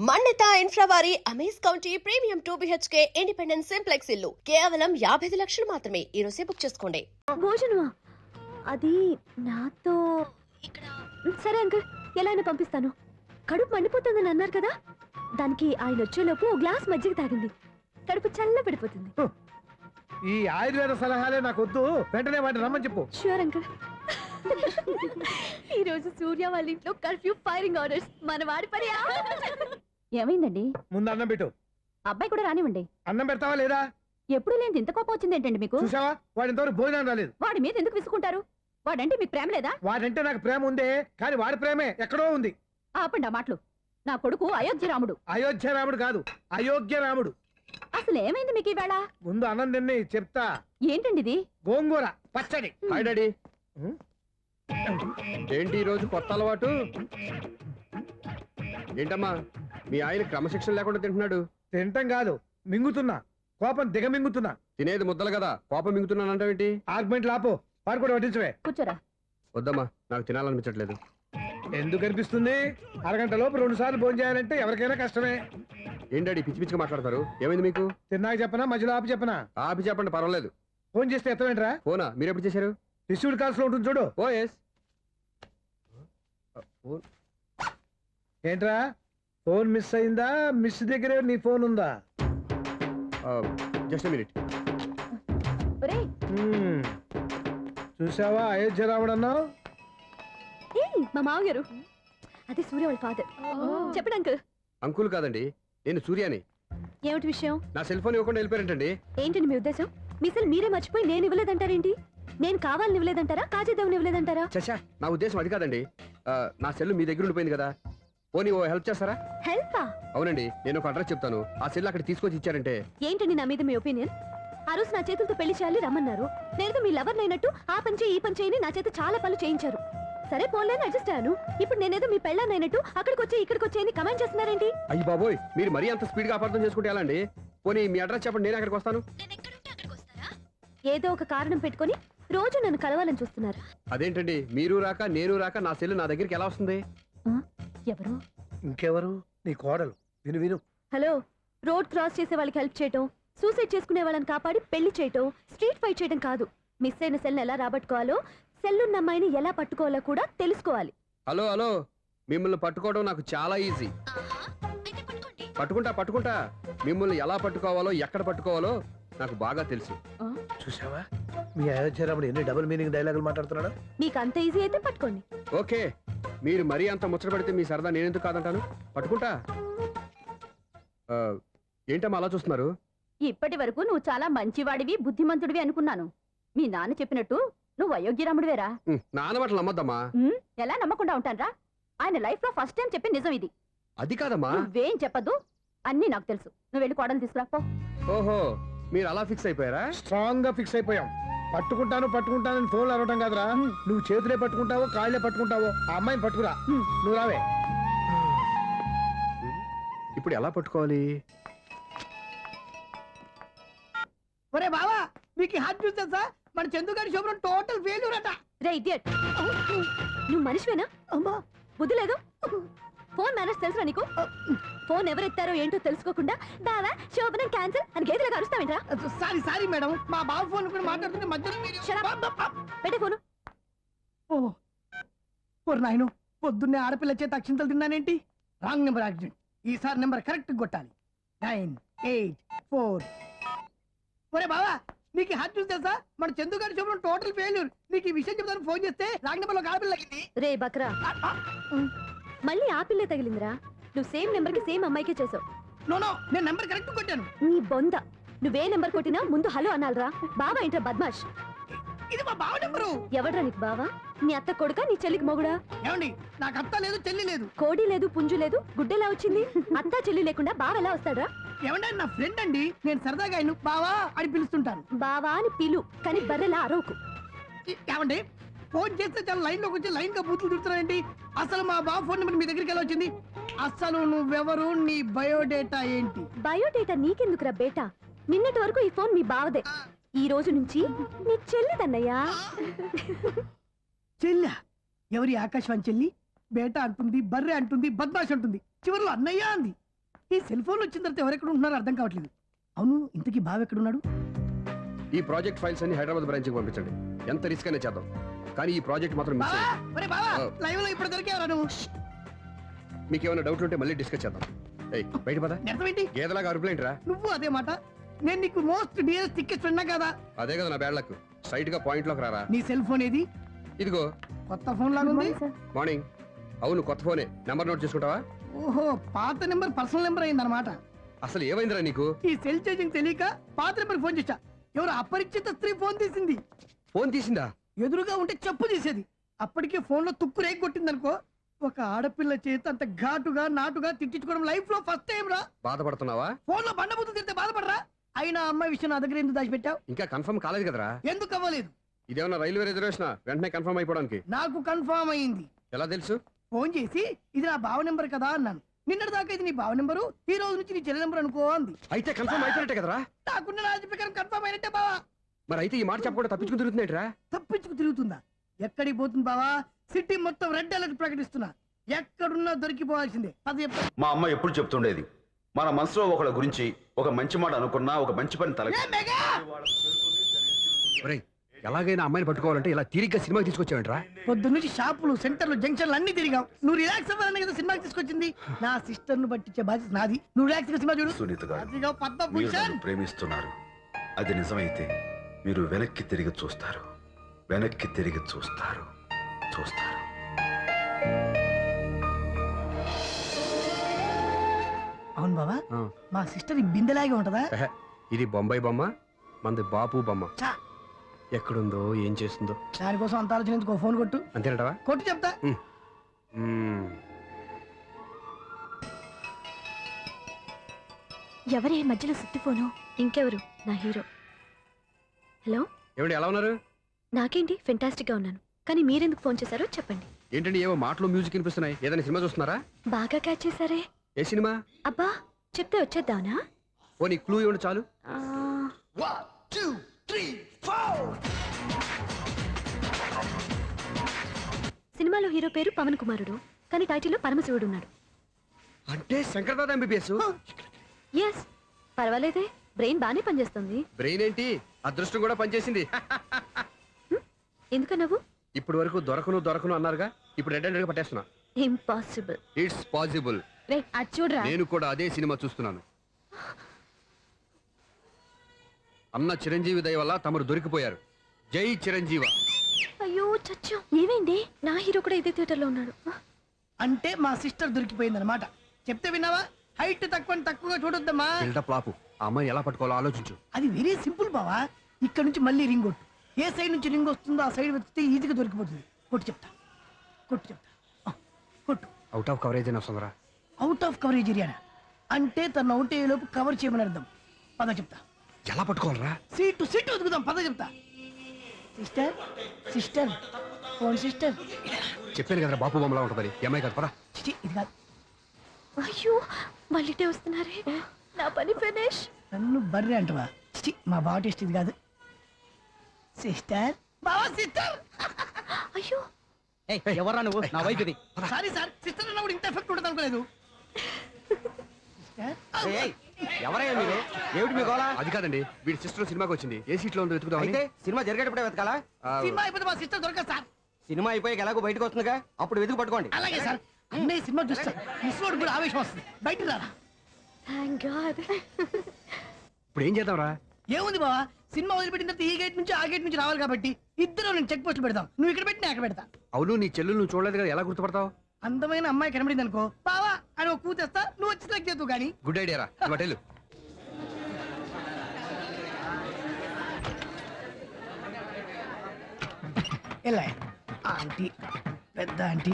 మన్నిత infra వారి amaze county premium 2 BHK independent simplex ఇల్లు కేవలం 55 లక్షలు మాత్రమే. ఈ రోజే బుక్ చేసుకోండి. భోజనమా? అది నాతో ఇక్కడ. సరే అంకుల్, ఎలా అయినా పంపిస్తాను. కడుపు మండిపోతుందని అన్నారు కదా, దానికి ఆయన వచ్చేలోపు ఓ గ్లాస్ మజ్జిగ తాగింది. కడుపు చల్ల పడిపోతుంది. ఈ ఆయుర్వేద సలహాలే నాకు వద్దు, వెంటనే వాటిని రమ్మని చెప్పు. Sure uncle. ఈ రోజు సూర్య వాళ్ళ ఇంట్లో కర్ఫ్యూ ఫైరింగ్ ఆర్డర్స్. మన వాడి పని. ఏమైందండి? ముందు అన్నం పెట్టు. అబ్బాయి కూడా రానివ్వండి. అన్నం పెడతావా లేదా? ఎప్పుడు లేని ఇంత కోపం వచ్చింది ఏంటండి మీకు? చూసావా, వాడి ఇంతవరకు భోజనం రాలేదు. వాడి మీద ఎందుకు విసుకుంటారు? వాడంటే మీకు ప్రేమ లేదా? వాడంటే నాకు ప్రేమ ఉందే, కానీ వాడి ప్రేమే ఎక్కడో ఉంది. ఆపండి ఆ మాటలు. నా కొడుకు అయోధ్య రాముడు. అయోధ్య రాముడు కాదు, అయోగ్య రాముడు. అసలు ఏమైంది మీకు ఈవేళ? ముందు అన్నం తిని చెప్తా. ఏంటండి ఇది? గోంగూర పచ్చడి. Hi daddy. ఏంటి ఈరోజు కొత్త అలవాటు? ఏంటమ్మా, మీ ఆయన క్రమశిక్షణ లేకుండా తింటున్నాడు? తింటం కాదు, మింగుతున్నా. కోపం దిగమింగుతున్నా. తినేది ముద్దలు కదా, కోపం మింగుతున్నాను అంటావేంటి? ఆర్గ్మెంట్ లాపో, వాడు కూడా వడ్డించవే. కూర్చోరా. వద్దమ్మా, నాకు తినాలనిపించట్లేదు. ఎందుకు అనిపిస్తుంది? అరగంట లోపు 2 సార్లు భోజనం చేయాలంటే ఎవరికైనా కష్టమే. ఏం డాడీ పిచ్చి పిచ్చిగా మాట్లాడతారు? ఏమైంది మీకు? తిన్నాక చెప్పనా, మధ్యలో ఆపి చెప్పనా? ఆపి చెప్పండి, పర్వాలేదు. ఫోన్ చేస్తే ఎత్తవేంట్రా? ఫోనా? మీరు ఎప్పుడు చేశారు? రిసీవ్డ్ కాల్స్ లో ఉంటుంది చూడు. ఓ ఎస్. ఏంట్రా, ఫోన్ మిస్ అయిందా? మిస్ దగ్గరే నీ ఫోన్ ఉందా? Just minute. ఒరేయ్, చూసావా అయోధ్య రాముడు అన్నావు? మా మామగారు. అది సూర్య వాళ్ళ ఫాదర్. చెప్పండి అంకుల్. అంకుల్ కాదండి, నేను సూర్యాని. ఏమిటి విషయం? నా సెల్ ఫోన్ ఇవ్వకుండా వెళ్ళిపోయారంటండి. ఏంటండి మీ ఉద్దేశం? మీ సెల్ మీరే మర్చిపోయి నేను ఇవ్వలేదంటారేంటి? నేను కావాలని ఇవ్వలేదంటారా, కాజేద్దామని ఇవ్వలేదంటారా? చచ్చా, నా ఉద్దేశం అది కాదండి. నా సెల్ మీ దగ్గర ఉండిపోయింది కదా, పోనీ ఓ హెల్ప్ చేస్తారా? హెల్పా? అవునండి, నేను ఒక అడ్రస్ చెప్తాను, ఆ సెల్ అక్కడ తీసుకొచ్చి ఇచ్చారంటే. ఏంటండి నా మీద మీ ఒపీనియన్? ఆ రోజు నా చేతులతో పెళ్లి చేయాలి రమ్మన్నారు. నేను మీ లవర్ అయినట్టు ఆ పని చేయి ఈ పని చేయని నా చేత చాలా పనులు చేయించారు. సరే పోన్లేని అడ్జస్ట్ అయ్యాను. ఇప్పుడు నేనేదో మీ పెళ్ళాన్నైనట్టు అక్కడికి వచ్చి ఇక్కడికి వచ్చి అని కమెంట్ చేస్తున్నారేంటి? అయ్యి బాబోయ్, మీరు మరీ అంత స్పీడ్ గా అపార్థం చేసుకుంటే ఎలా అండి? పోనీ మీ అడ్రస్ చెప్పండి, నేను అక్కడికి వస్తాను. ఏదో ఒక కారణం పెట్టుకొని రోజు నన్ను కలవాలని చూస్తున్నారు. అదేంటండి, మీరు రాక నేను రాక నా సెల్ నా దగ్గరికి ఎలా వస్తుంది? ఎవరు? ఇంకెవరు? నీ కోడలు. విను విను. హలో, రోడ్ క్రాస్ చేసే వాళ్ళకి హెల్ప్ చేయటం, సూసైడ్ చేసుకునే వాళ్ళని కాపాడి పెళ్లి చేయటం, స్ట్రీట్ ఫైట్ చేయడం కాదు. మిస్ అయిన సెల్ని ఎలా రాబట్టుకోవాలో, సెల్లున్న అమ్మాయిని ఎలా పట్టుకోవాలో కూడా తెలుసుకోవాలి. హలో హలో, మిమ్మల్ని పట్టుకోవడం నాకు చాలా ఈజీ. పట్టుకుంటా. మిమ్మల్ని ఎలా పట్టుకోవాలో, ఎక్కడ పట్టుకోవాలో నాకు బాగా తెలుసు. చూసావా, మీ అయోధ్య రాముడు ఎన్ని డబుల్ మీనింగ్ డైలాగులు మాట్లాడుతున్నాడు. మీకు అంత ఈజీ అయితే పట్టుకోండి. ఓకే, మీరు మరీ అంత ముచ్చట పెడితే మీ సరదా నేనెందుకు కాదంటాను. పట్టుకుంటా. ఏంటమ్మా అలా చూస్తున్నారు? ఇప్పటి వరకు నువ్వు చాలా మంచివాడివి, బుద్ధిమంతుడివి అనుకున్నాను. మీ నాన్న చెప్పినట్టు నువ్వు అయోగ్యరాముడివేరా? నాన్న మాటలు నమ్మద్దమ్మా. ఎలా నమ్మకుండా ఉంటానరా? ఆయన లైఫ్ లో ఫస్ట్ టైం చెప్పి నిజం ఇది. అది కాదమ్మా. నువ్వేం చెప్పదు, అన్ని నాకు తెలుసు. నువ్వు వెళ్ళి కోడలు తీసుకురా పో. ఓహో, మీరు అలా ఫిక్స్ అయిపోయారా? స్ట్రాంగ్ గా ఫిక్స్ అయిపోయాం. పట్టుకుంటానని ఫోన్లు అడగటం కాదురా. నువ్వు చేతులే పట్టుకుంటావో కాళ్ళే పట్టుకుంటావో ఆ అమ్మాయిని పట్టుకురా. నువ్వు రావే. ఇప్పుడు ఎలా పట్టుకోవాలి? ఒరే బావా, మీకు హాట్ న్యూస్ తెలుసా? మన చందుగారి శోభనం టోటల్ ఫెయిల్యూర్ అట. రే ఇడియట్, నువ్వు మనిషివేనా? అమ్మా, బుద్ధి లేదు. ఫోన్ మేనేజ్ తెలుసా నీకు? ఫోన్ ఎవరెత్తారో ఏంటో తెలుసుకోకుండా బావా శోభనం క్యాన్సిల్ అని గేదెలకు అరుస్తావేంట్రా? సారీ మేడం, మా బావ ఫోన్ కూడా మాట్లాడుతుంటే మధ్యలో పెట్టే ఫోను. ఓ నాయను, పొద్దున్నే ఆడపిల్ల చేత అక్షింతలు తిన్నానేంటి? Wrong number accident. ఈసారి నెంబర్ కరెక్ట్ కొట్టాలి. 984. ఒరే బావా, నీకు హాట్ న్యూస్ తెలుసా? మన చందుగారి శోభనం టోటల్ ఫెయిల్యూర్. నీకు ఈ విషయం చెప్తాను ఫోన్ చేస్తే రాంగ్ నెంబర్ లో ఆడపిల్ల తగ్గింది. రే బక్రా, మళ్ళీ ఆ పిల్లే తగిలిందిరా. నువ్వు సేమ్ నెంబర్ కి సేమ్ అమ్మాయికే చేసావు. నో, నేను నెంబర్ కరెక్ట్ కొట్టాను. నీ బొంద, నువ్వే నెంబర్ కొట్టినా ముందు హలో అనాలరా. బావా ఏంట్రా బద్మాష్? ఇది మా బావ నెంబరు. ఎవడ్రా నీకు బావా? నీ అత్త కొడుక, నీ చెల్లికి మొగుడా? ఏమండి, నాకు అత్త లేదు చెల్లి లేదు. కోడి లేదు పుంజు లేదు, గుడ్డెలా వచ్చింది? అత్త చెల్లి లేకుండా బావ ఎలా వస్తాడా? ఏమంటే నా ఫ్రెండ్ అండి, నేను సరదాగా ఆయన బావా అని పిలుస్తుంటాను. బావా అని పిలు, కానీ బర్రెలా అరవకు. ఏమండి, ఫోన్ చేస్తే చాలా లైన్ లోకి వచ్చి లైన్ గా బూతులు తిడుతున్నానండి. అసలు మా బావ ఫోన్ నెంబర్ మీ దగ్గరికి ఎలా వచ్చింది? అసలు నువ్వెవరు, నీ బయోడేటా ఏంటి? బయోడేటా నీకెందుకురా బేటా? నిన్నటి వరకు ఈ ఫోన్ మీ బావదే. ఈ రోజు నుంచి నీ చెల్లిదన్నయ్యా. చెల్లా? ఎవరి ఆకాశవాణి చెల్లి? బేటా అంటుంది, బర్రె అంటుంది, బద్మాష్ అంటుంది, చివరిలో అన్నయ్య అంది. ఈ సెల్ ఫోన్ వచ్చిన తర్వాత ఎవరెక్కడ ఉంటున్నారో అర్థం కావట్లేదు. అవును, ఇంతకీ బావ ఎక్కడున్నాడు? ఈ ప్రాజెక్ట్ ఫైల్స్ అన్ని హైదరాబాద్ బ్రాంచ్కి పంపించండి. ఎంత రిస్క్ అయినా చేద్దాం, కానీ ఈ ప్రాజెక్ట్ మాత్రం మిస్ బావా, అయ్యింది. ఒరే బావా, ఆ. లైవ్ లో ఇప్పుడు దొరికేవరా నువ్వు? మీకు ఏమైనా డౌట్లు ఉంటే మళ్ళీ డిస్కస్ చేద్దాం. ఏయ్ బయట పద. అర్థమేంటి? గేదలాగా అరుపులేంట్రా? నువ్వు అదే మాట. నేను నీకు మోస్ట్ డియరెస్ట్ టికెట్ ఫ్రెండ్ కదా. అదే కదా నా బ్యాడ్ లక్. స్ట్రైట్ గా పాయింట్ లోకి రారా. నీ సెల్ ఫోన్ ఏది? ఇదిగో కొత్త ఫోన్ లాగా ఉంది. మార్నింగ్. అవును, కొత్త ఫోనే. నెంబర్ నోట్ చేసుకుంటావా? ఓహో, పాత నెంబర్ పర్సనల్ నెంబర్ అయిందన్నమాట. అసలు ఏమైందిరా నీకు? ఈ సెల్ చేంజింగ్ తెలియక పాత నెంబర్ ఫోన్ చేశా. ఎవరు అపరిచిత స్త్రీ ఫోన్ తీసింది. ఫోన్ తీసిందా? ఎదురుగా ఉంటే చెప్పు చేసేది. అప్పటికే ఫోన్ లో తుక్కు రేగి కొట్టిందనుకో. ఒక ఆడపిల్ల చేత అంత ఘాటుగా నాటుగా తిట్టించుకోవడం లైఫ్ లో ఫస్ట్ టైం రా. బాధపడుతున్నావా? ఫోన్ లో బండబూతులు తింటే బాధపడరా? అయినా అమ్మాయి విషయం నా దగ్గర ఎందుకు దాచిపెట్టావు? ఇంకా కన్ఫర్మ్ కాలేదు కదరా. ఎందుకు అవ్వలేదు? ఇదేమన్నా రైల్వే రిజర్వేషన్? వెంటనే కన్ఫర్మ్ అయిపోవడానికి. నాకు కన్ఫర్మ్ అయింది. ఎలా తెలుసు? ఫోన్ చేసి ఇది నా బావ నెంబర్ కదా అన్నాను. నిన్నటి దాకా ఇది నీ బావ నెంబరు, ఈ రోజు నుంచి నీ చెల్లి నెంబర్ అనుకో అంది. అయితే కన్ఫర్మ్ అయిపోయినట్టే కదరా. నాకున్న రాజు ప్రకారం కన్ఫర్మ్ అయినట్టే బావా. మరి అయితే ఈ మాట చెప్పకుండా తప్పించుకుని తిరుగుతున్నట్రా? తప్పించుకు తిరుగుతుందా? ఎక్కడికి పోతుంది బావా? సిటీ మొత్తం రెడ్ అలర్ట్ ప్రకటిస్తున్నా. ఎక్కడున్నా దొరికిపోవాల్సిందే. అది చెప్తా. మా అమ్మ ఎప్పుడు చెప్తుండేది, మన మనసులో ఒకళ్ళ గురించి ఒక మంచి మాట అనుకున్నా ఒక మంచి పని తల ఏ మెగా! ఒరేయ్, ఎలాగైనా అమ్మాయిని పట్టుకోవాలంటే ఇలా తిరిగ్గా సినిమాకి తీసుకొచ్చావంట్రా? పొద్దున్నుంచి షాపులు, సెంటర్లు, జంక్షన్లు అన్ని తిరిగావు. నువ్వు రిలాక్స్ అవ్వాలని కదా సినిమాకి తీసుకొచ్చింది. నా సిస్టర్ ను పట్టించే బాధ్యత నాది. నువ్వు రిలాక్స్ గా సినిమా చూడు. సునీత గారు, అదిగో మీరు పద్మభూషణ్. నన్ను ప్రేమిస్తున్నారు. అది నిజమైతే మీరు వెనక్కి తిరిగి చూస్తారు, వెనక్కి తిరిగి చూస్తారు, చూస్తారు. అవును బాబా, ఆ. మా సిస్టర్ ఈ బిందెలాగే ఉంటదా? ఎహె, ఇది బొంబాయి బొమ్మ, మంది బాపు బొమ్మ. చా, ఎక్కడుందో ఏం చేస్తుందో. దానికోసం అంత ఆలోచన. ఫోన్ కొట్టు. అంతేనటవా? కొట్టు చెప్తా. ఎవరే మధ్యలో సుత్తి ఫోను? ఇంకెవరు? నా హీరో. హలో, ఏమండి, ఎలా ఉన్నారు? నాకేంటి ఫెంటాస్టిక్ గా ఉన్నాను, కానీ మీరెందుకు ఫోన్ చేశారో చెప్పండి. ఏంటండి ఏవో మాటలు మ్యూజిక్ వినిపిస్తున్నాయి? ఏదైనా సినిమా చూస్తున్నారా? బాగా క్యాచ్ చేశారే. ఏ సినిమా? అబ్బా, చెప్తే వచ్చేద్దానా? ఓ నీ క్లూ ఇవ్వండి చాలు. ఆ, సినిమాలో హీరో పేరు పవన్ కుమారుడు, కానీ టైటిల్లో పరమశివుడు ఉన్నాడు. అంటే శంకర్దాద ఎంబీబీఎస్. ఎస్, పర్వాలేదే, బ్రెయిన్ బాగానే పనిచేస్తుంది. బ్రెయిన్ ఏంటి, అదృష్టం కూడా పనిచేసింది. ఎందుకన్నావు? ఇప్పటి వరకు దొరకను అన్నారుగా, ఇప్పుడు రెడ్ హ్యాండెడ్ గా పట్టేస్తున్నా. ఇంపాసిబుల్. It's possible. రే, అది చూడరా. నేను కూడా అదే సినిమా చూస్తున్నాను. అన్న చిరంజీవి దయ వల్ల తమరు దొరికిపోయారు. జై చిరంజీవ. అయ్యో చచ్చా, ఏమైంది? నా హీరో కూడా ఇదే థియేటర్ లో ఉన్నాడు. అంటే మా సిస్టర్ దొరికిపోయింది అనమాట. చెప్తే విన్నావా? హైట్ తక్కువగా చూడొద్దమ్మా. బిల్డప్ లాపు. ఆ అమ్మాయి ఎలా పట్టుకోవాలో ఆలోచించు. అది వెరీ సింపుల్ బావా. ఇక్కడ నుంచి మళ్ళీ రింగ్ కొట్టు. ఏ సైడ్ నుంచి రింగ్ వస్తుందో ఆ సైడ్ వెతికితే ఈజీగా దొరికిపోతుంది. కొట్టు చెప్తా. ఆ, కొట్టు. అవుట్ ఆఫ్ కవరేజ్ అయినా వస్తుందిరా. అవుట్ ఆఫ్ కవరేజ్ ఏరియా అంటే తన అవుట్ అయ్యేలోపు కవర్ చేయమని అర్థం. పద చెప్తా. ఎలా పట్టుకోవాలరా? సీటు వెతుకుదాం. పద చెప్తా. Sister phone sister. చెప్పాను కదరా బాపు బొమ్మలా ఉంటుందని. ఈ అమ్మాయి కదా, పదా. చిచి, ఇది కాదు. అయ్యో, మళ్ళీటే వస్తున్నారే. నా పని ఫినిష్. నన్ను బర్రె అంటవా? చిచి, మా బావ టేస్ట్ ఇది కాదు. సిస్టర్, బావా సిస్టర్. అయ్యో, ఎవర్రా నువ్వు? నా వైపు ఇది. సారీ సార్, సిస్టర్ అన్నప్పుడు ఇంత ఎఫెక్ట్ ఉంటుంది అనుకోలేదు. సిస్టర్, ఎవరయ్యా మీరు? ఏమిటి మీ గోళ? అది కాదండి, వీడి సిస్టర్ సినిమాకి వచ్చింది. ఏ సీట్ లో ఉందో వెతుకుదామని. అయితే సినిమా జరిగేటప్పుడే వెతకాలా? సినిమా అయిపోతే మా సిస్టర్ దొరకదు సార్. సినిమా అయిపోయాక ఎలాగో బయటకు వస్తుందిగా, అప్పుడు వెతుకు పట్టుకోండి. అలాగే సార్. అన్నయ్య సినిమా చూస్తా. మిస్ వాడు కూడా ఆవేశం వస్తుంది. బయటికి రారా. Thank God. ఇప్పుడు ఏం చేద్దాంరా? ఏముంది బావా, సినిమా వదిలిపెట్టిన తర్వాత ఈ గేట్ నుంచి ఆ గేట్ నుంచి రావాలి కాబట్టి ఇద్దరు నేను చెక్ పోస్టులు పెడతాం. నువ్వు ఇక్కడ పెట్టి నేను అక్కడ పెడతా. అవును, నీ చెల్లెలు నువ్వు చూడలేదు కదా, ఎలా గుర్తుపడతావు? అందమైన అమ్మాయి కనబడింది అనుకో, బావా అని ఒక కూతేస్తా. నువ్వు వచ్చి సెలెక్ట్ చేద్దు కానీ. గుడ్ ఐడియా రా. హోటల్ ఎలా ఆంటీ, పెద్ద ఆంటీ.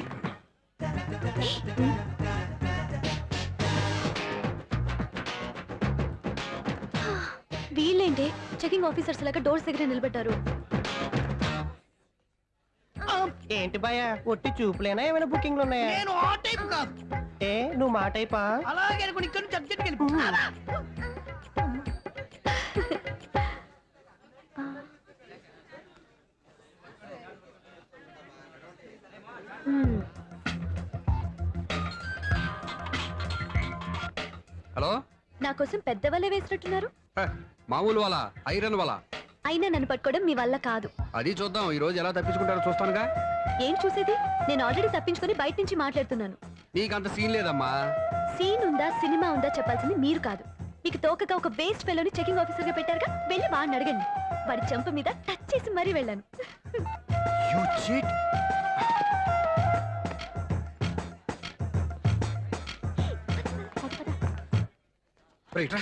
వీళ్ళేంటి చెకింగ్ ఆఫీసర్స్ లాగా డోర్స్ దగ్గర నిలబెట్టారు? ఏంటి భయ ఒట్టి చూపులేనా ఏమైనా బుకింగ్లు ఉన్నాయా? నేను ఆ టైప్ కాదు. ఏ నువ్వు మా టైపా? అలాగే అనుకుని ఇక్కడ నుంచి అర్జెంట్కి వెళ్ళిపో. హలో నా కోసం పెద్ద వలే వేసినట్టున్నారు. మామూలు వాళ్ళ ఐరన్ వాళ్ళ అయినా నన్ను పట్టుకోవడం మీ వల్ల కాదు. అది చూద్దాం ఈ రోజు ఎలా తప్పించుకుంటారో చూస్తానుగా. ఏం చూసేది? నేను ఆల్రెడీ తప్పించుకొని బయట నుంచి మాట్లాడుతున్నాను. నీకంత సీన్ లేదమ్మా. సీన్ ఉందా సినిమా ఉందా చెప్పాల్సింది మీరు కాదు. మీకు తోకగా ఒక వేస్ట్ ఫెలోని చెకింగ్ ఆఫీసర్ గా పెట్టారుగా, వెళ్ళి వాడిని అడగండి. వాడి చెంప మీద టచ్ చేసి మరీ వెళ్ళాను. You cheat. రైట్ రా.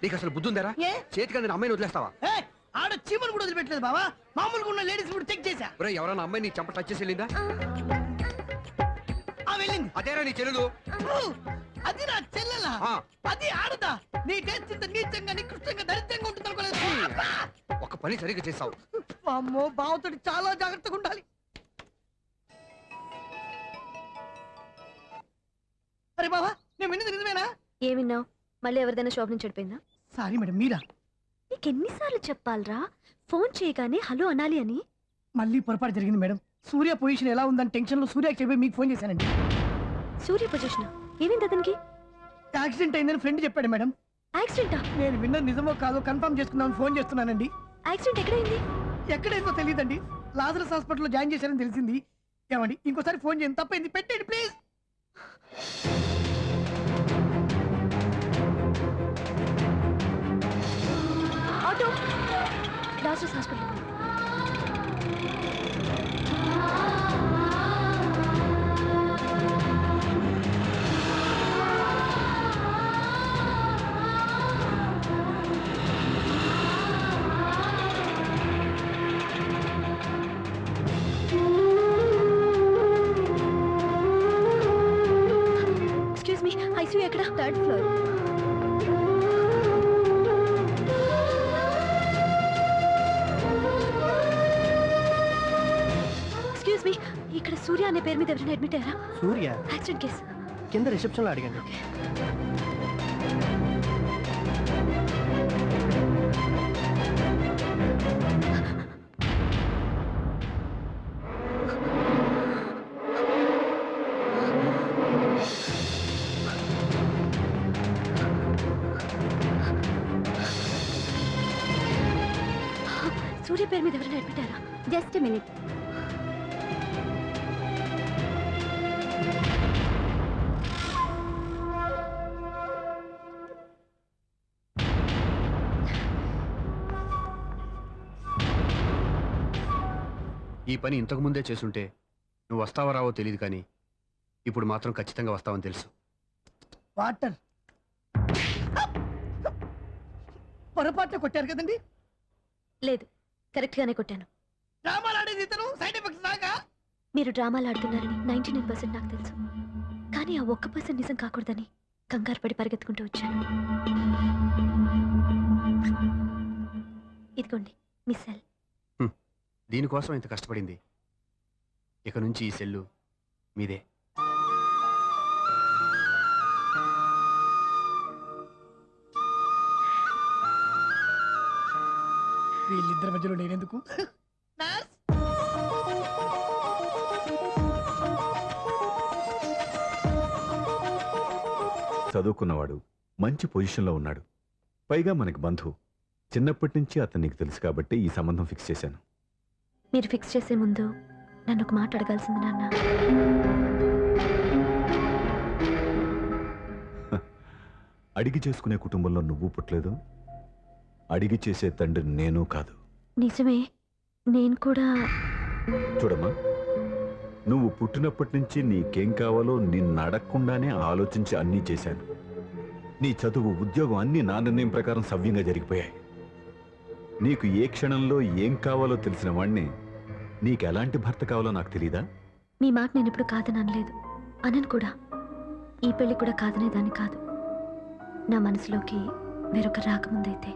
నీకు అసలు బుద్ధి ఉందారా? ఏ? చేతికి అందిన అమ్మాయిని వదిలేస్తావా? ఏయ్, ఆడ చీమను కూడా వదిలిపెట్టలేదు బావా. మామూలుగా ఉన్న లేడీస్ కూడా చెక్ చేశా. ఒరేయ్, ఎవరైనా అమ్మాయి నీ చెంప టచ్ చేసి వెళ్ళిందా? ఆ వెళ్ళింది. అదేరా నీ చెల్లెలు. ఓ, అది నా చెల్లెలా? ఆ. అది ఆడదా? నీ టేస్ట్ ఇంత నీచంగా నికృష్టంగా దరిద్రంగా ఉంటుంది అనుకోలేదు. ఒక పని సరిగ్గా చేసావు. అమ్మో, బావతోటి చాలా జాగ్రత్తగా ఉండాలి. అరే బావా, నేను విన్నది నిజమేనా? ఏమిన్నావు? మళ్ళీ ఎవరిదైనా షాప్ నుంచి చెడిపోయిందా? సారీ మేడం, మీరా? నీకెన్నిసార్లు చెప్పాలరా ఫోన్ చేయగానే హలో అనాలి అని? మళ్ళీ పొరపాటు జరిగింది మేడం. సూర్య పొజిషన్ ఎలా ఉందని టెన్షన్ లో సూర్యకి చెప్పి మీకు ఫోన్ చేశానండి. సూర్య పొజిషన్ ఏమైంది అతనికి? యాక్సిడెంట్ అయిందని ఫ్రెండ్ చెప్పాడు మేడం. యాక్సిడెంటా? నేను విన్నది నిజమో కాదో కన్ఫర్మ్ చేసుకుందామని ఫోన్ చేస్తున్నానండి. యాక్సిడెంట్ ఎక్కడైంది? ఎక్కడైందో తెలియదండి. లాజరస్ హాస్పిటల్లో జాయిన్ చేశారని తెలిసింది. ఏమండి, ఇంకోసారి ఫోన్ చేయండి. తప్పైంది, పెట్టండి please. Auto Lazarus hospital. Excuse me, ICU ఎక్కడ? Third floor. ఎక్స్క్యూజ్ మీ, ఇక్కడ సూర్య అనే పేరు మీద ఎవరైనా అడ్మిట్ అయ్యారా? Surya accident case. కింద రిసెప్షన్ లో అడిగండి. సూర్య పేరు మీద ఎవరైనా అడ్మిట్ అయ్యారా? Just minute. ఈ పని ఇంతకు ముందే చేసుంటే నువ్వు వస్తావో రావో తెలియదు, కానీ ఇప్పుడు మాత్రం ఖచ్చితంగా వస్తావని తెలుసు. వాటర్ పొరపాటున కొట్టారు కదండి. లేదు, కరెక్ట్ గానే కొట్టాను. డ్రామాలు ఆడేది ఇతను, సైడ్ ఎఫెక్ట్స్ దాకా. మీరు డ్రామాలు ఆడుతున్నారని 99% నాకు తెలుసు. కానీ ఆ 1% నిజం కాకూడదని కంగారు పడి పరిగెత్తుకుంటూ వచ్చాను. ఇదిగోండి మీ సెల్. దీనికోసం ఇంత కష్టపడింది. ఇక నుంచి ఈ సెల్లు మీదే. వీళ్ళిద్దరి మధ్యలో నేనెందుకు? నర్స్! చదువుకున్నవాడు, మంచి పొజిషన్లో ఉన్నాడు, పైగా మనకి బంధువు. చిన్నప్పటి నుంచి అతను నీకు తెలుసు కాబట్టి ఈ సంబంధం ఫిక్స్ చేశాను. మీరు ఫిక్స్ చేసే ముందు నన్ను ఒక మాట అడగాల్సింది నాన్న. అడిగి చేసుకునే కుటుంబంలో నువ్వు పుట్టలేదు, అడిగి చేసే తండ్రి నేను కాదు. నిజమే, నేను కూడా. చూడమ్మా, నువ్వు పుట్టినప్పటి నుంచి నీకేం కావాలో నిన్ను అడగకుండానే ఆలోచించి అన్నీ చేశాను. నీ చదువు, ఉద్యోగం అన్నీ నా నిర్ణయం ప్రకారం సవ్యంగా జరిగిపోయాయి. నీకు ఏ క్షణంలో ఏం కావాలో తెలిసిన వాణ్ణి నీకు ఎలాంటి భర్త కావాలో నాకు తెలీదా? మీ మాట నేను ఇప్పుడు కాదని అనలేదు, అనను కూడా. ఈ పెళ్లి కూడా కాదనే దాన్ని కాదు. నా మనసులోకి వేరొక రాకముందైతే.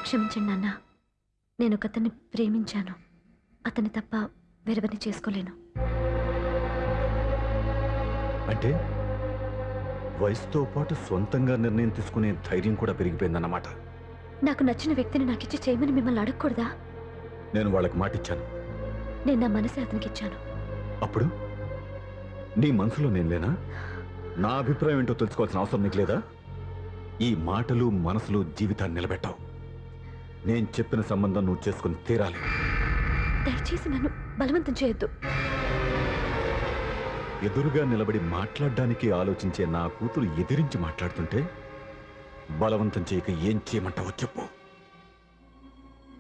క్షమించండి నాన్న, నేను ఒకతన్ని ప్రేమించాను. అతన్ని తప్ప వేరెవరిని చేసుకోలేను. అంటే వయసుతో పాటు సొంతంగా నిర్ణయం తీసుకునే ధైర్యం కూడా పెరిగిపోయిందన్నమాట. నాకు నచ్చిన వ్యక్తిని నాకిచ్చి చేయమని మిమ్మల్ని అడగకూడదా? నేను వాళ్ళకి మాటిచ్చాను. నేను నా మనసే అతనికి ఇచ్చాను. అప్పుడు నీ మనసులో నేను లేనా? నా అభిప్రాయం ఏంటో తెలుసుకోవాల్సిన అవసరం నీకు లేదా? ఈ మాటలు మనసులు జీవితాన్ని నిలబెట్టావు. నేను చెప్పిన సంబంధం నువ్వు చేసుకుని తీరాలి. దయచేసి నన్ను బలవంతం చేయొద్దు. ఎదురుగా నిలబడి మాట్లాడడానికి ఆలోచించే నా కూతురు ఎదిరించి మాట్లాడుతుంటే బలవంతం చేయక ఏం చేయమంటావో చెప్పు.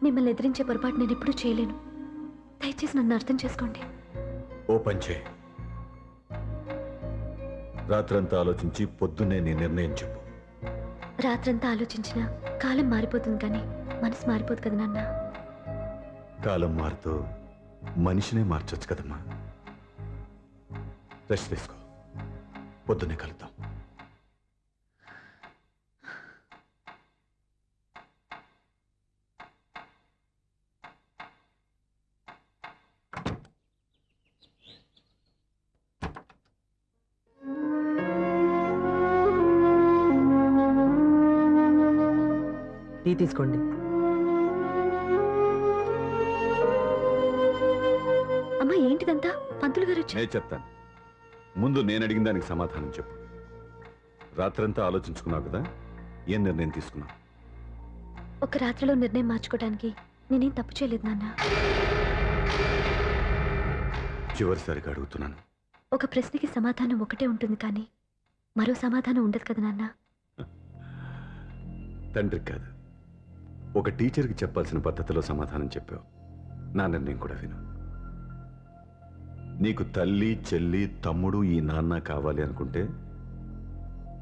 మిమ్మల్ని ఎదిరించే పొరపాటు నేను ఎప్పుడూ చేయలేను. దయచేసి నన్ను అర్థం చేసుకోండి. ఓ పంచే, రాత్రంతా ఆలోచించి పొద్దున్నే నీ నిర్ణయం చెప్పు. రాత్రంతా ఆలోచించినా కాలం మారిపోతుంది కానీ మనసు మారిపోదు కదా నాన్న. కాలం మారుతూ మనిషినే మార్చొచ్చు కదమ్మా. రెస్ట్ తీసుకో, పొద్దున్నే కలుద్దాం. టీ తీసుకోండి. అమ్మా ఏంటిదంతా? పంతులు గారు వచ్చి నేను చెప్తాను. ముందు నేను అడిగిన దానికి సమాధానం చెప్పు. రాత్రంతా ఆలోచించుకున్నావు కదా, ఏం నిర్ణయం తీసుకున్నావు? ఒక రాత్రిలో నిర్ణయం మార్చుకోవడానికి నేనేం తప్పు చేయలేదు నాన్న. చివరిసారిగా అడుగుతున్నాను. ఒక ప్రశ్నకి సమాధానం ఒకటే ఉంటుంది కానీ మరో సమాధానం ఉండదు కదా నాన్న. తండ్రికి కాదు, ఒక టీచర్కి చెప్పాల్సిన పద్ధతిలో సమాధానం చెప్పావు. నా నిర్ణయం కూడా విను. నీకు తల్లి, చెల్లి, తమ్ముడు, ఈ నాన్న కావాలి అనుకుంటే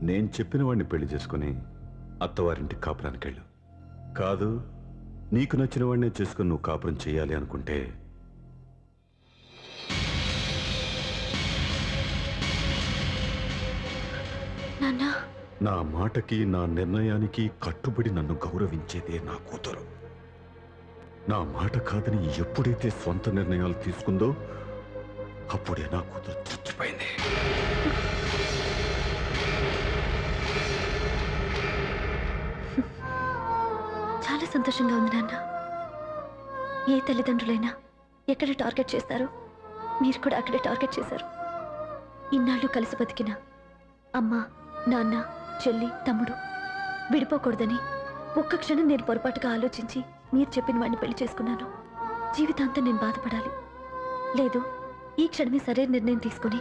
నేను చెప్పిన వాడిని పెళ్లి చేసుకుని అత్తవారింటికి కాపురానికి వెళ్ళు. కాదు, నీకు నచ్చిన వాడినే చేసుకుని నువ్వు కాపురం చేయాలి అనుకుంటే నాన్న నా మాటకి, నా నిర్ణయానికి కట్టుబడి నన్ను గౌరవించేదే నా కూతురు. నా మాట కాదని ఎప్పుడైతే సొంత నిర్ణయాలు తీసుకుందో అప్పుడే నా కూతురు చచ్చిపోయింది. చాలా సంతోషంగా ఉంది నాన్న. ఏ తల్లిదండ్రులైనా ఎక్కడ టార్గెట్ చేస్తారో మీరు కూడా అక్కడే టార్గెట్ చేశారు. ఇన్నాళ్ళు కలిసి బతికిన అమ్మ, నాన్న, చెల్లి, తమ్ముడు విడిపోకూడదని ఒక్క క్షణం నేను పొరపాటుగా ఆలోచించి మీరు చెప్పిన వాడిని పెళ్లి చేసుకున్నాను. జీవితాంతం నేను బాధపడాలి. లేదు, ఈ క్షణమే సరైన నిర్ణయం తీసుకుని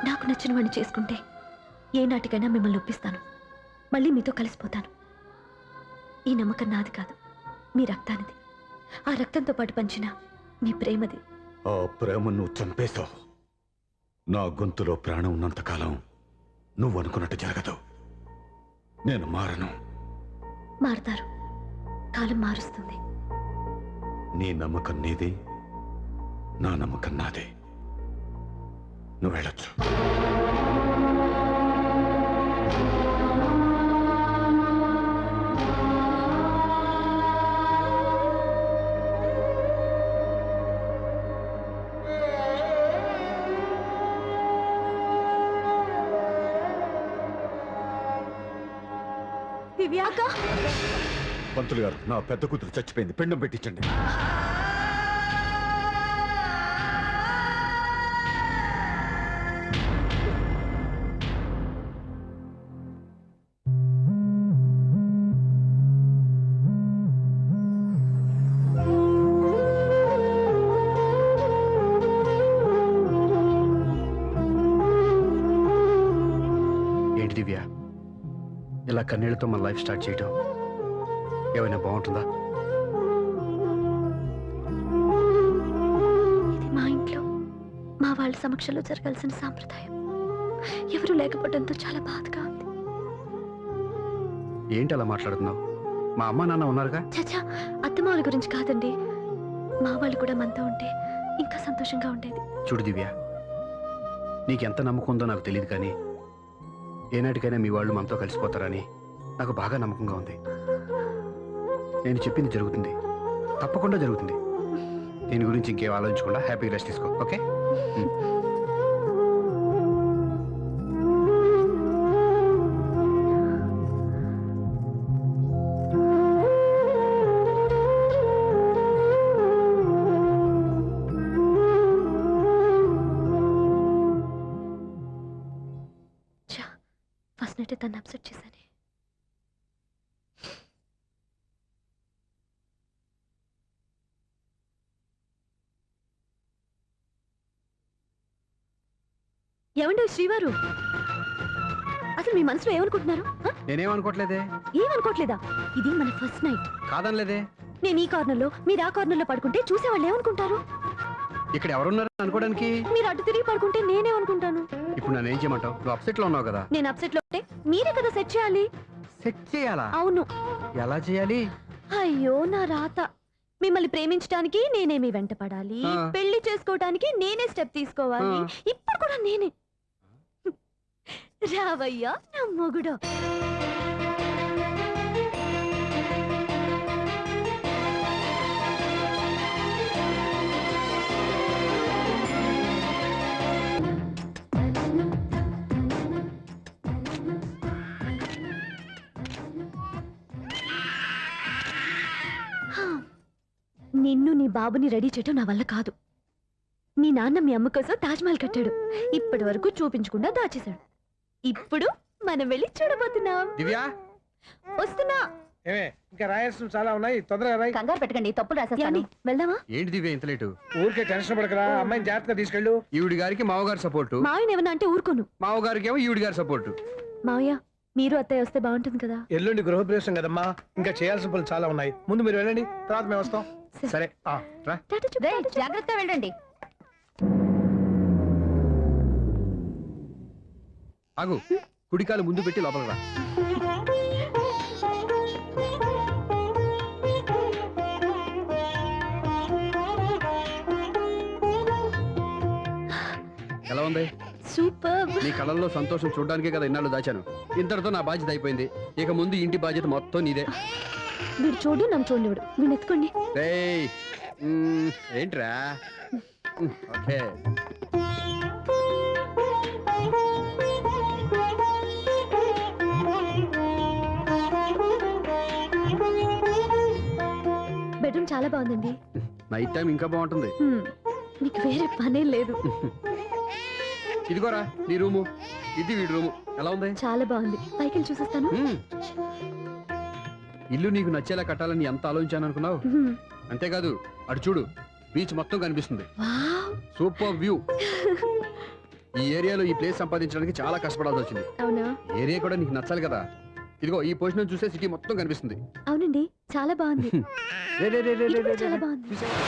నాకు నచ్చిన వాడిని చేసుకుంటే ఏ నాటికైనా మిమ్మల్ని ఒప్పిస్తాను. మళ్ళీ మీతో కలిసిపోతాను. ఈ నమ్మకం నాది కాదు, మీ రక్తానిది. ఆ రక్తంతో పాటు పంచిన మీ ప్రేమది. ఆ ప్రేమ నువ్వు చంపేశావు. నా గొంతులో ప్రాణం ఉన్నంతకాలం నువ్వు అనుకున్నట్టు జరగదు. నేను మారను. మారుతారు, కాలం మారుస్తుంది. నీ నమ్మకం నీది, నా నమ్మకం నాదే. నువ్వు వెళ్ళొచ్చు. పంతులు గారు, నా పెద్ద కూతురు చచ్చిపోయింది, పిండం పెట్టించండి. ఏంటి దివ్య, ఇలా కన్నీళ్లతో మన లైఫ్ స్టార్ట్ చేయటం ఏమైనా బాగుంటుందా? ఇది మా ఇంట్లో మా వాళ్ళ సమక్షంలో జరగాల్సిన సాంప్రదాయం. ఎవరు లేకపోవడంతో చాలా బాధగా ఉంది. ఏంటి అలా మాట్లాడుతున్నావు? మా అమ్మ నాన్న ఉన్నారుగా. చచ్చా, అత్తమాల గురించి కాదండి. మా వాళ్ళు కూడా మనతో ఉంటే ఇంకా సంతోషంగా ఉండేది. చూడు దివ్య, నీకెంత నమ్మకం ఉందో నాకు తెలియదు కానీ ఏనాటికైనా మీ వాళ్ళు మనతో కలిసిపోతారని నాకు బాగా నమ్మకంగా ఉంది. నేను చెప్పింది జరుగుతుంది, తప్పకుండా జరుగుతుంది. దీని గురించి ఇంకేం ఆలోచించకుండా హ్యాపీగా రెస్ట్ తీసుకో, ఓకే? ఫస్ట్ నైట్ తను అప్సెట్ చేశాను. ఏమండి శ్రీవారు, అసలు మీ మనసులో ఏమనుకుంటున్నారు? నేనేమనుకోవట్లేదే. ఏమనుకోవట్లేదా? ఇది మన ఫస్ట్ నైట్. కాదనలేదే. నేను ఈ కార్నర్లో, మీరు ఆ కార్నర్లో పడుకుంటే చూసేవాళ్ళు ఏమనుకుంటారు? ఇక్కడ ఎవరున్నారు అనుకోవడానికి? మీరు అటు తిరిగి పడుకుంటే నేనేమనుకుంటాను? ఇప్పుడు నన్ను ఏం చేయమంటావు? నువ్వు అప్సెట్ లో ఉన్నావు కదా. నేను అప్సెట్ లో ఉంటే మీరే కదా సెట్ చేయాలి. సెట్ చేయాలా? అవును. ఎలా చేయాలి? అయ్యో నా రాత. మిమ్మల్ని ప్రేమించడానికి నేనే మీ వెంట పడాలి, ఆ. పెళ్లి చేసుకోవడానికి నేనే స్టెప్ తీసుకోవాలి. ఆ. ఇప్పుడు కూడా నేనే. రావయ్యా నా మొగుడు. నిన్ను నీ బాబుని రెడీ చేయటం నా వల్ల కాదు. మీ నాన్న మీ అమ్మ కోసం తాజ్మహల్ కట్టాడు. ఇప్పటి వరకు చూపించకుండా దాచేశాడు. ఇప్పుడు మనం వెళ్ళి చూడబోతున్నాం. దివ్యా, వస్తున్నా. ఏమే ఇంకా రాయాల్సిన చాలా ఉన్నాయి, తొందరగా రాయి. కంగారు పెట్టకండి, తప్పులు రాసేస్తాను. వెళ్దామా? ఏంటి దివ్య ఇంత లేటు? ఊరికే టెన్షన్ పడకరా, అమ్మాయిని జాగ్రత్తగా తీసుకెళ్ళు. ఈవిడి గారికి మావగారు సపోర్టు, మావయ్య ఏమన్నా అంటే ఊరుకోను. మావగారికి ఏమో ఈవిడి గారి సపోర్టు. మావయ్య మీరు అత్తయ్య వస్తే బాగుంటుంది కదా. ఎల్లుండి గృహప్రవేశం కదమ్మా, ఇంకా చేయాల్సిన పనులు చాలా ఉన్నాయి. ముందు మీరు వెళ్ళండి, తర్వాత మేము వస్తాం. సరే రా. టాటా చెప్పు, టాటా చెప్పు. జాగ్రత్త వెళ్ళండి. ఆగు, కుడికాలు ముందు పెట్టి లోపలికి రా. ఎలా ఉంది? సూపర్. నీ కళ్ళల్లో సంతోషం చూడడానికే కదా ఇన్నాళ్ళు దాచాను. ఇంతటితో నా బాధ్యత అయిపోయింది. ఇక ముందు ఇంటి బాధ్యత మొత్తం నీదే. వీడు చూడు, నన్ను చూడలేడు. వీడిని ఎత్తుకోండి. రేయ్, ఏంట్రా? ఓకే. బెడ్రూమ్ చాలా బాగుందండి. నైట్ టైం ఇంకా బాగుంటుంది. మీకు వేరే పనే లేదు. ఇదిగోరా నీ రూము, ఇది వీడి రూము. ఎలా ఉంది? చాలా బాగుంది. పైకి వెళ్ళి చూసేస్తాను. ఇల్లు నీకు నచ్చేలా కట్టాలని ఎంత ఆలోచించాను అనుకున్నావు? అంతేకాదు, అటు చూడు, బీచ్ మొత్తం కనిపిస్తుంది. వావ్. Super view. ఈ ఏరియాలో ఈ ప్లేస్ సంపాదించడానికి చాలా కష్టపడాల్సి వచ్చింది. అవునా? ఏరియా కూడా నీకు నచ్చాలి కదా. ఇదిగో ఈ పొజిషన్ చూస్తే సిటీ మొత్తం కనిపిస్తుంది. అవునండి, చాలా బాగుంది. రే, రే, రే, రే, ఇది రే, కూడా రే, చాలా రే. బాగుంది. చూసావా?